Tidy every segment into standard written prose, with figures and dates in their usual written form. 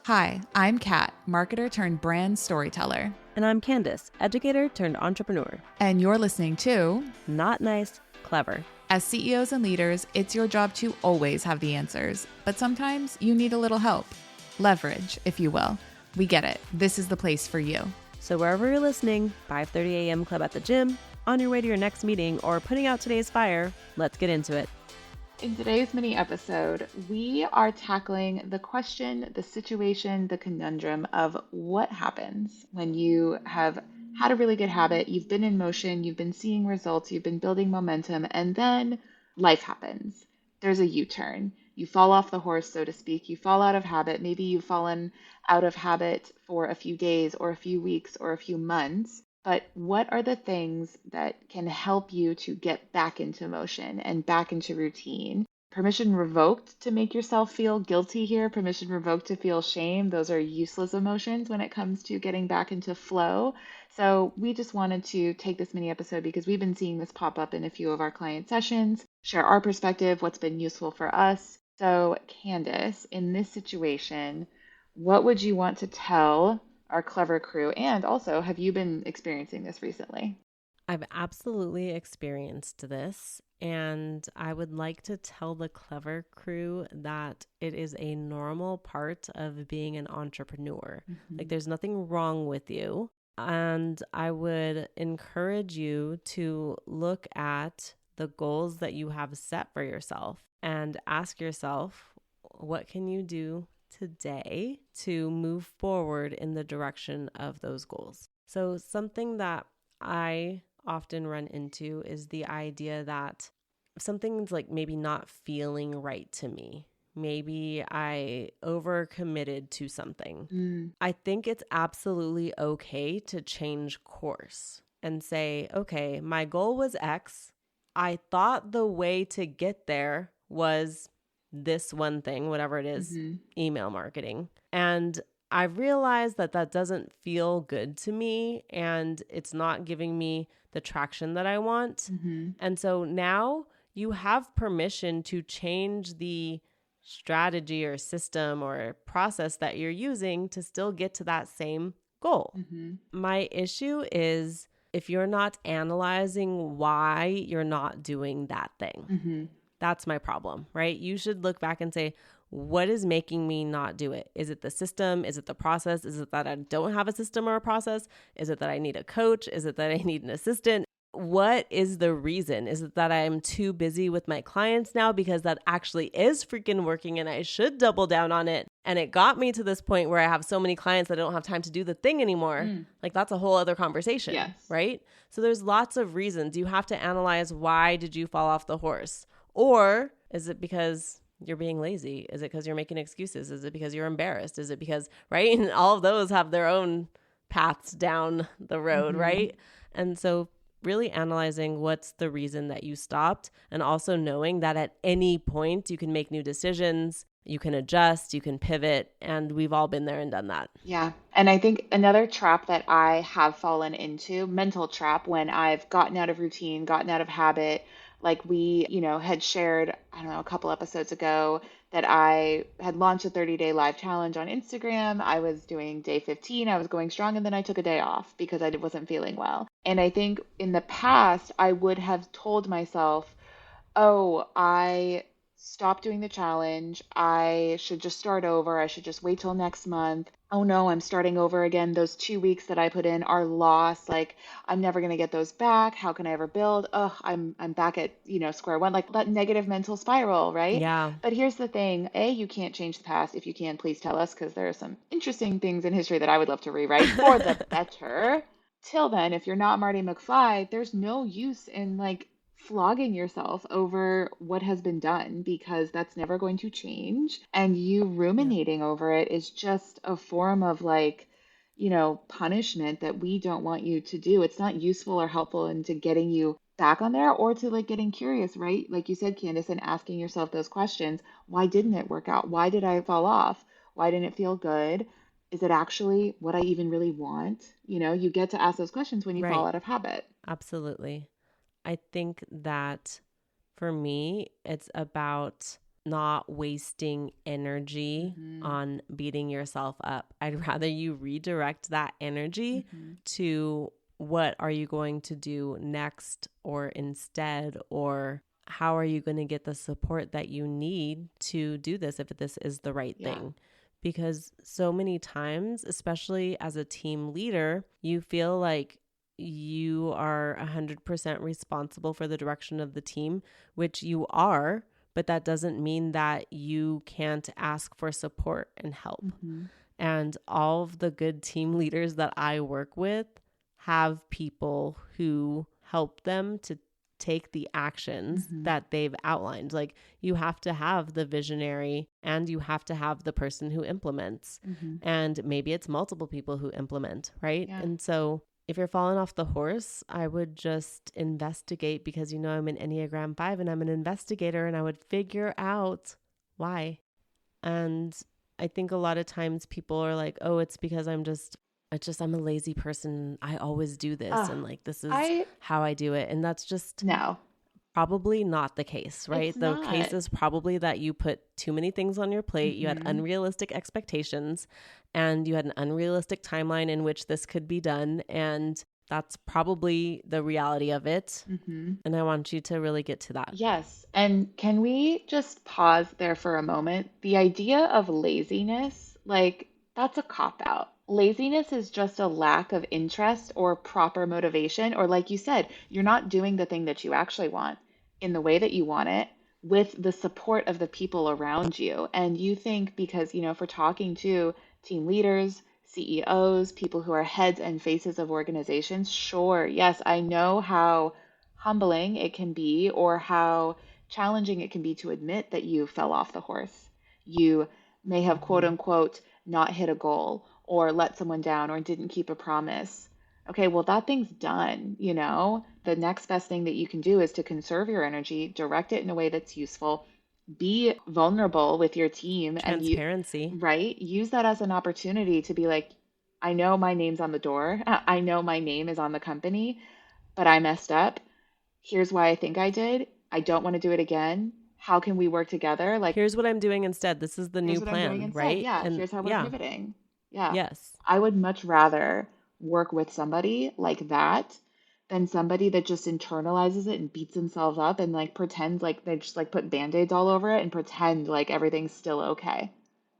Hi, I'm Kat, marketer turned brand storyteller. And I'm Candice, educator turned entrepreneur. And you're listening to Not Nice, Clever. As CEOs and leaders, it's your job to always have the answers, but sometimes you need a little help. Leverage, if you will. We get it. This is the place for you. So wherever you're listening, 5:30 a.m. club at the gym, on your way to your next meeting, or putting out today's fire, let's get into it. In today's mini episode, we are tackling the question, the situation, the conundrum of what happens when you have had a really good habit, you've been in motion, you've been seeing results, you've been building momentum, and then life happens. There's a U-turn. You fall off the horse, so to speak. You fall out of habit. Maybe you've fallen out of habit for a few days or a few weeks or a few months. But what are the things that can help you to get back into motion and back into routine? Permission revoked to make yourself feel guilty here, permission revoked to feel shame. Those are useless emotions when it comes to getting back into flow. So we just wanted to take this mini episode because we've been seeing this pop up in a few of our client sessions, share our perspective, what's been useful for us. So Candice, in this situation, what would you want to tell our clever crew? And also, have you been experiencing this recently? I've absolutely experienced this, and I would like to tell the clever crew that it is a normal part of being an entrepreneur. Like, there's nothing wrong with you. And I would encourage you to look at the goals that you have set for yourself and ask yourself, what can you do today to move forward in the direction of those goals? So something that I often run into is the idea that something's like maybe not feeling right to me. Maybe I overcommitted to something. I think it's absolutely okay to change course and say, okay, my goal was X. I thought the way to get there was this one thing, whatever it is, email marketing. And I realized that that doesn't feel good to me and it's not giving me the traction that I want. And so now you have permission to change the strategy or system or process that you're using to still get to that same goal. My issue is if you're not analyzing why you're not doing that thing. That's my problem, right? You should look back and say, what is making me not do it? Is it the system? Is it the process? Is it that I don't have a system or a process? Is it that I need a coach? Is it that I need an assistant? What is the reason? Is it that I'm too busy with my clients now because that actually is freaking working and I should double down on it? And it got me to this point where I have so many clients that I don't have time to do the thing anymore. Like that's a whole other conversation, right? So there's lots of reasons. You have to analyze, why did you fall off the horse? Or is it because you're being lazy? Is it because you're making excuses? Is it because you're embarrassed? Is it because, right? And all of those have their own paths down the road, right? And so really analyzing what's the reason that you stopped, and also knowing that at any point you can make new decisions, you can adjust, you can pivot, and we've all been there and done that. Yeah. And I think another trap that I have fallen into, mental trap, when I've gotten out of routine, gotten out of habit, like we, had shared, I don't know, a couple episodes ago that I had launched a 30-day live challenge on Instagram. I was doing day 15. I was going strong, and then I took a day off because I wasn't feeling well. And I think in the past, I would have told myself, oh, I stopped doing the challenge. I should just start over. I should just wait till next month. Oh no, I'm starting over again. Those 2 weeks that I put in are lost. Like, I'm never going to get those back. How can I ever build? Oh, I'm back at, square one, like that negative mental spiral, right? Yeah. But here's the thing. A, you can't change the past. If you can, please tell us, because there are some interesting things in history that I would love to rewrite for the better. Till then, if you're not Marty McFly, there's no use in flogging yourself over what has been done, because that's never going to change. And you ruminating over it is just a form of punishment that we don't want you to do. It's not useful or helpful into getting you back on there, or to getting curious, right? Like you said, Candice, and asking yourself those questions. Why didn't it work out? Why did I fall off? Why didn't it feel good? Is it actually what I even really want? You get to ask those questions when you fall out of habit. Absolutely. I think that for me, it's about not wasting energy on beating yourself up. I'd rather you redirect that energy to what are you going to do next or instead, or how are you going to get the support that you need to do this if this is the right thing. Because so many times, especially as a team leader, you feel like you are 100% responsible for the direction of the team, which you are, but that doesn't mean that you can't ask for support and help. And all of the good team leaders that I work with have people who help them to take the actions that they've outlined. Like, you have to have the visionary and you have to have the person who implements. And maybe it's multiple people who implement, right? And so if you're falling off the horse, I would just investigate, because I'm an Enneagram 5 and I'm an investigator, and I would figure out why. And I think a lot of times people are like, oh, it's because I'm a lazy person. I always do this. And like, this is how I do it. And that's just probably not the case, right? It's the not. case is probably that you put too many things on your plate. You had unrealistic expectations and you had an unrealistic timeline in which this could be done. And that's probably the reality of it. And I want you to really get to that. Yes. And can we just pause there for a moment? The idea of laziness, like, that's a cop-out. Laziness is just a lack of interest or proper motivation, or like you said, you're not doing the thing that you actually want in the way that you want it with the support of the people around you. And you think because, if we're talking to team leaders, CEOs, people who are heads and faces of organizations, sure, yes, I know how humbling it can be or how challenging it can be to admit that you fell off the horse. You may have, quote unquote, not hit a goal or let someone down or didn't keep a promise. Okay, well, that thing's done, The next best thing that you can do is to conserve your energy, direct it in a way that's useful, be vulnerable with your team, Transparency. right? Use that as an opportunity to be like, I know my name's on the door. I know my name is on the company, but I messed up. Here's why I think I did. I don't want to do it again. How can we work together? Like, here's what I'm doing instead. This is the new here's what I'm doing plan, instead. right? Yeah, And here's how we're pivoting. Yeah. Yes. I would much rather work with somebody like that than somebody that just internalizes it and beats themselves up and like pretends like they just like put band-aids all over it and pretend like everything's still okay.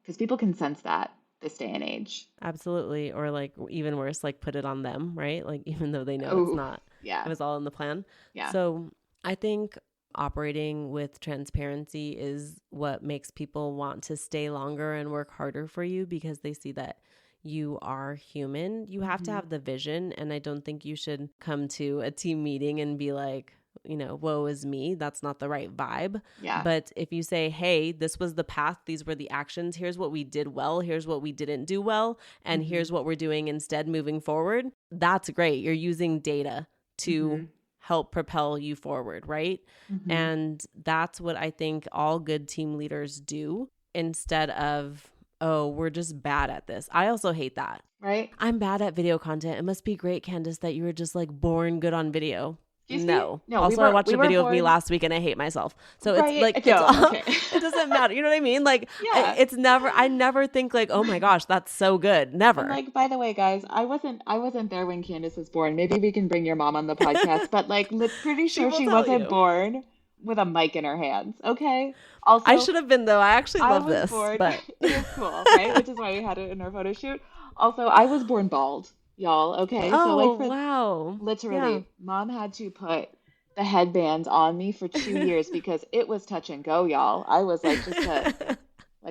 Because people can sense that this day and age. Absolutely. Or like even worse, like put it on them, right? Like even though they know it's Oh, not, yeah. it was all in the plan. Yeah. So I think operating with transparency is what makes people want to stay longer and work harder for you, because they see that you are human. You have to have the vision. And I don't think you should come to a team meeting and be like, woe is me. That's not the right vibe. Yeah. But if you say, hey, this was the path, these were the actions, here's what we did well, here's what we didn't do well, and here's what we're doing instead moving forward, that's great. You're using data to help propel you forward, right? And that's what I think all good team leaders do, instead of, oh, we're just bad at this. I also hate that. Right? I'm bad at video content. It must be great, Candice, that you were just like born good on video. No. Also, I watched a video of me last week and I hate myself. So it's like, it doesn't matter. You know what I mean? Like, I never think like, oh my gosh, that's so good. Never. And like, by the way, guys, I wasn't there when Candice was born. Maybe we can bring your mom on the podcast, but like, pretty sure she wasn't born with a mic in her hands. Okay. Also, I should have been though. I actually love this. But it was cool, right? Which is why we had it in our photo shoot. Also, I was born bald, y'all. Okay. Oh, so like wow. Literally, Mom had to put the headbands on me for 2 years because it was touch and go, y'all. I was like just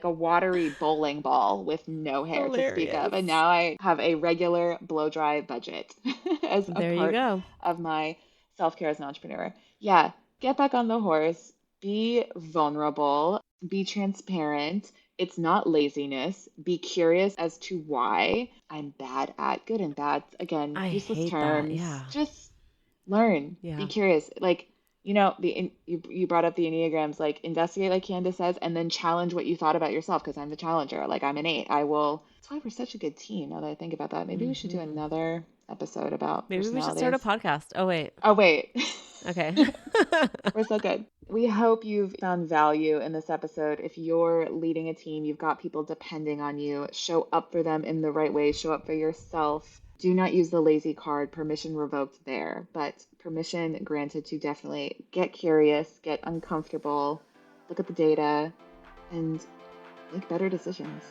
a watery bowling ball with no hair to speak of. And now I have a regular blow dry budget as a part of my self-care as an entrepreneur. Yeah, get back on the horse, be vulnerable, be transparent. It's not laziness. Be curious as to why. I'm bad at good and bad. Again, useless terms. Yeah. Just learn. Yeah. Be curious. Like, you brought up the Enneagrams, like investigate like Candice says, and then challenge what you thought about yourself, because I'm the challenger. Like, I'm an 8. That's why we're such a good team now that I think about that. Maybe we should do another episode about personalities. We should start a podcast. Oh, wait. Okay. We're so good. We hope you've found value in this episode. If you're leading a team, you've got people depending on you, show up for them in the right way, show up for yourself. Do not use the lazy card, permission revoked there, but permission granted to definitely get curious, get uncomfortable, look at the data, and make better decisions.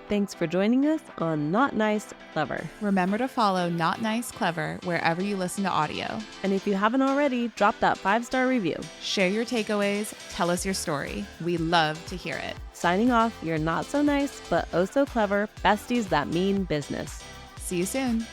Thanks for joining us on Not Nice, Clever. Remember to follow Not Nice, Clever wherever you listen to audio. And if you haven't already, drop that 5-star review. Share your takeaways. Tell us your story. We love to hear it. Signing off, you're not so nice, but oh so clever besties that mean business. See you soon.